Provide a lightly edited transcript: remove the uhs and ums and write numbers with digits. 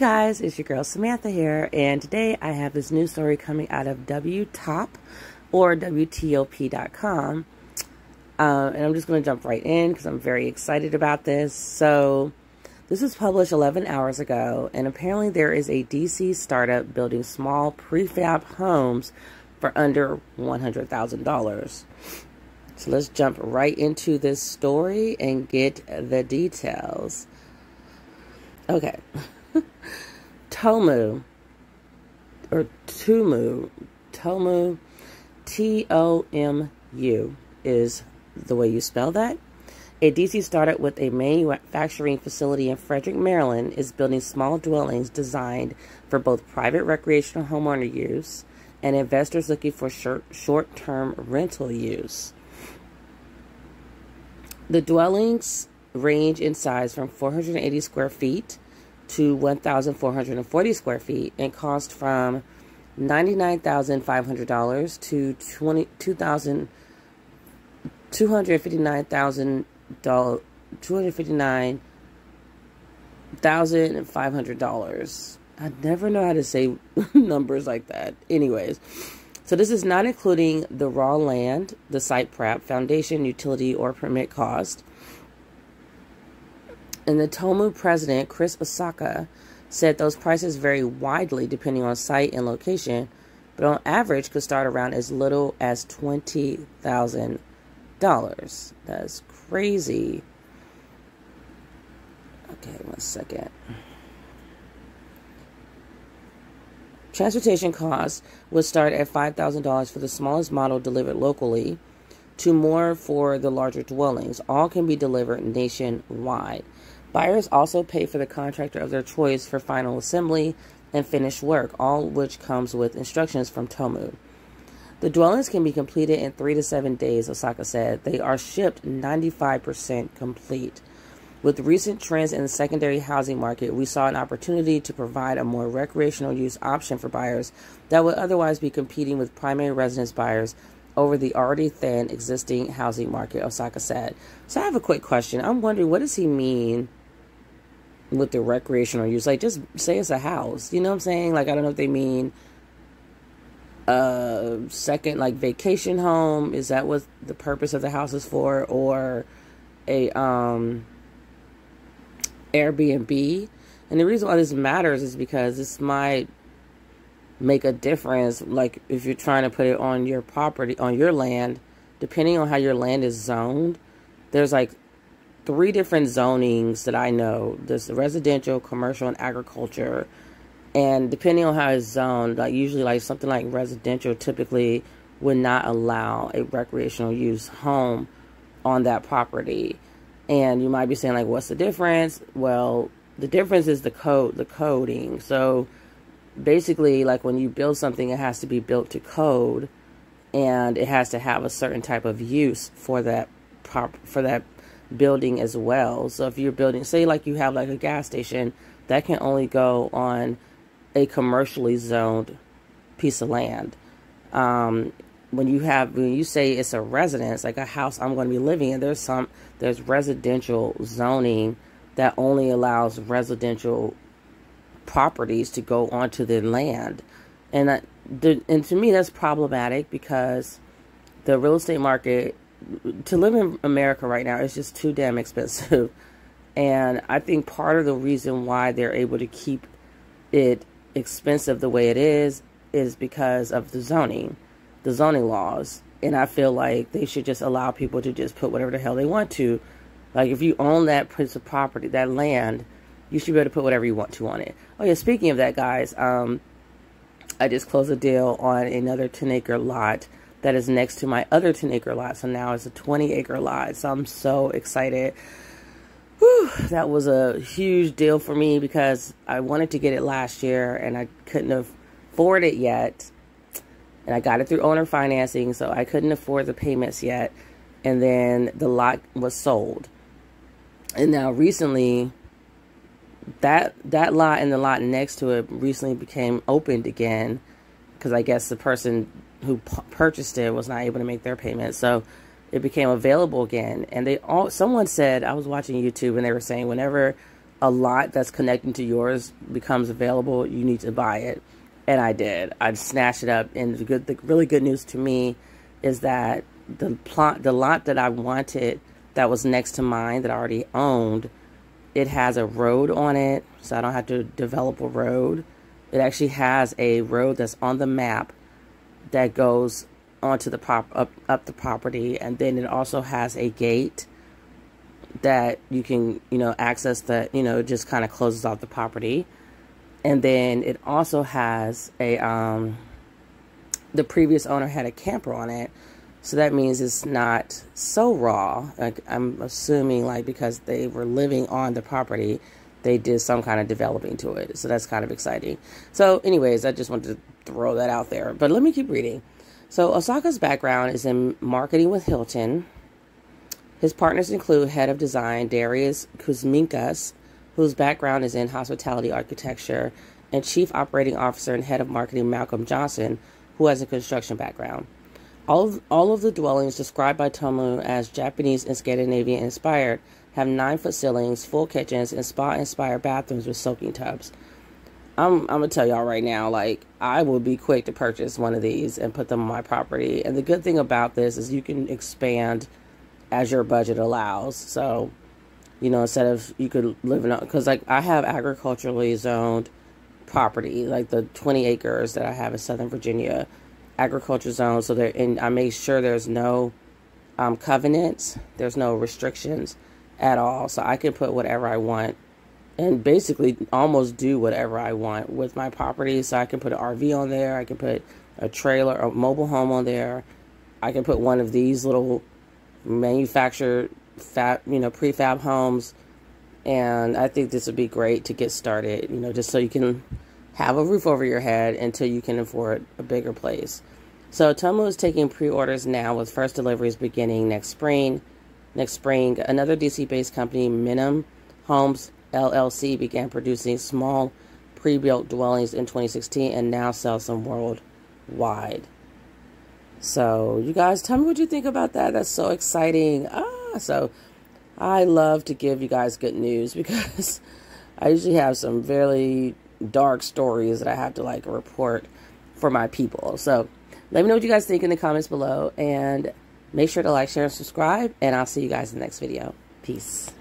guys, it's your girl Samantha here, and today I have this new story coming out of WTOP or WTOP.com, and I'm just going to jump right in because I'm very excited about this. So this was published 11 hours ago, and apparently there is a DC startup building small prefab homes for under $100,000. So let's jump right into this story and get the details. Okay. Tomu, T-O-M-U is the way you spell that. A DC startup with a manufacturing facility in Frederick, Maryland is building small dwellings designed for both private recreational homeowner use and investors looking for short-term rental use. The dwellings range in size from 480 square feet to 1,440 square feet and cost from $99,500 to $259,500. I never know how to say numbers like that. Anyways, so this is not including the raw land, the site prep, foundation, utility, or permit cost. And the Tomu president, Chris Osaka, said those prices vary widely depending on site and location, but on average could start around as little as $20,000. That's crazy. Okay, 1 second. Transportation costs would start at $5,000 for the smallest model delivered locally to more for the larger dwellings. All can be delivered nationwide. Buyers also pay for the contractor of their choice for final assembly and finished work, all which comes with instructions from Tomu. The dwellings can be completed in 3 to 7 days, Osaka said. They are shipped 95% complete. With recent trends in the secondary housing market, we saw an opportunity to provide a more recreational use option for buyers that would otherwise be competing with primary residence buyers over the already thin existing housing market, Osaka said. So I have a quick question. I'm wondering, what does he mean with the recreational use? Like, just say it's a house. You know what I'm saying? Like, I don't know if they mean second, like, vacation home. Is that what the purpose of the house is for? Or a Airbnb? And the reason why this matters is because this might make a difference, like if you're trying to put it on your property, on your land, depending on how your land is zoned. There's like 3 different zonings that I know. There's the residential, commercial, and agriculture. And depending on how it's zoned, like usually like something like residential typically would not allow a recreational use home on that property. And you might be saying, like, what's the difference? Well, the difference is the coding. So basically, like, when you build something, it has to be built to code, and it has to have a certain type of use for that building as well. So if you're building, say like you have like a gas station, that can only go on a commercially zoned piece of land. When you say it's a residence, like a house I'm going to be living in, there's residential zoning that only allows residential properties to go onto the land. And to me, that's problematic because the real estate market, to live in America right now, is just too damn expensive. And I think part of the reason why they're able to keep it expensive the way it is because of the zoning laws. And I feel like they should just allow people to just put whatever the hell they want to. Like, if you own that piece of property, that land, you should be able to put whatever you want to on it. Oh yeah, speaking of that, guys, I just closed a deal on another 10-acre lot that is next to my other 10-acre lot. So now it's a 20-acre lot. So I'm so excited. Whew, that was a huge deal for me because I wanted to get it last year and I couldn't afford it yet. And I got it through owner financing, so I couldn't afford the payments yet. And then the lot was sold. And now recently, that lot and the lot next to it recently became opened again, because I guess the person who purchased it was not able to make their payment. So it became available again. And someone said, I was watching YouTube and they were saying whenever a lot that's connecting to yours becomes available, you need to buy it. And I did. I snatched it up. And the really good news to me is that the lot that I wanted that was next to mine that I already owned, it has a road on it, so I don't have to develop a road. It actually has a road that's on the map that goes onto the up the property, and then it also has a gate that you can, access that, just kind of closes off the property. And then it also has a, the previous owner had a camper on it. So that means it's not so raw. Like, I'm assuming, like, because they were living on the property, they did some kind of developing to it. So that's kind of exciting. So anyways, I just wanted to throw that out there. But let me keep reading. So Osaka's background is in marketing with Hilton. His partners include head of design Darius Kuzminkas, whose background is in hospitality architecture, and chief operating officer and head of marketing Malcolm Johnson, who has a construction background. All of the dwellings described by Tomu as Japanese and Scandinavian inspired have 9-foot ceilings, full kitchens, and spa-inspired bathrooms with soaking tubs. I'm going to tell y'all right now, like, I will be quick to purchase one of these and put them on my property. And the good thing about this is you can expand as your budget allows. So, instead of, you could live in, because, like, I have agriculturally zoned property, like the 20 acres that I have in Southern Virginia, agriculture zone. So and I make sure there's no covenants, there's no restrictions at all. So I can put whatever I want and basically almost do whatever I want with my property. So I can put an RV on there. I can put a trailer, a mobile home on there. I can put one of these little manufactured prefab homes. And I think this would be great to get started, just so you can have a roof over your head until you can afford a bigger place. So Tomu is taking pre-orders now, with first deliveries beginning next spring. Another DC-based company, Minim Homes LLC, began producing small pre-built dwellings in 2016 and now sells them worldwide. So you guys, tell me what you think about that. That's so exciting. So I love to give you guys good news, because I usually have some very dark stories that I have to, like, report for my people. So let me know what you guys think in the comments below, and make sure to like, share, and subscribe, and I'll see you guys in the next video. Peace.